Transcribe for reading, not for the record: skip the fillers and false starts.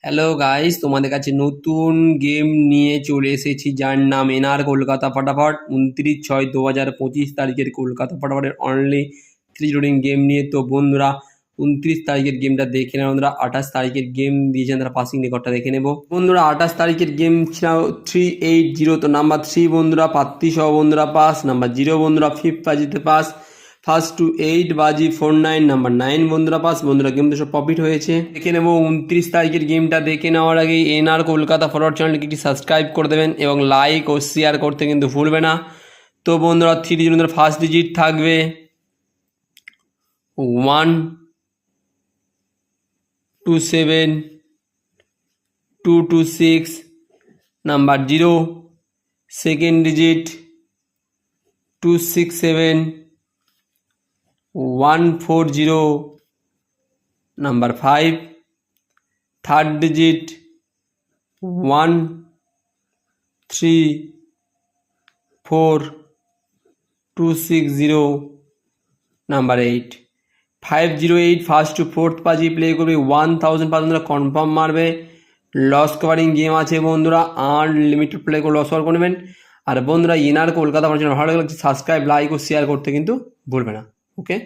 Hello guys, তোমাদের কাছে নতুন গেম নিয়ে চলে এসেছি যার নাম এনআর কলকাতা ফটাফট। 29/6/2025 কলকাতা ফটাফটের অনলি 3 গেম নিয়ে। তো বন্ধুরা, 29 গেমটা দেখে নেব। বন্ধুরা 28 গেম দিয়েছেন, তারা পাসিং রেকর্ডটা দেখে নেব। বন্ধুরা 28 গেম ছিল 380। তো নাম্বার 3 বন্ধুরা পাত্তি সহ বন্ধুরা পাস। নাম্বার 0 বন্ধুরা ফিফথ বাজিতে পাস। ফার্স্ট টু 8 বাজি 49। নাম্বার 9 বন্ধুরা পাস। বন্ধুরা গেম তো সব প্রফিট হয়েছে। দেখে নেবো 29 গেমটা। দেখে নেওয়ার আগে এনআর কলকাতা ফরওয়ার্ড চ্যানেলটিকে একটি সাবস্ক্রাইব করে দেবেন এবং লাইক ও শেয়ার করতে কিন্তু ভুলবে না। তো বন্ধুরা 3 ডিজিট ফার্স্ট ডিজিট থাকবে 1 2 7 2 2 6। Number 0 second digit 2 6 7 1 4 0। Number 5 third digit 1 3 4 2 6 0। Number 8 508 first to fourth বাজি প্লে করবে 1000 বন্ধুরা কনফার্ম মারবে। লস কভারিং গেম আছে বন্ধুরা, আনলিমিটেড প্লে করে লস কভার করবেন। আর বন্ধুরা এনআর কলকাতা ভালো লাগছে, সাবস্ক্রাইব লাইক ও শেয়ার করতে কিন্তু ভুলবে না। ওকে।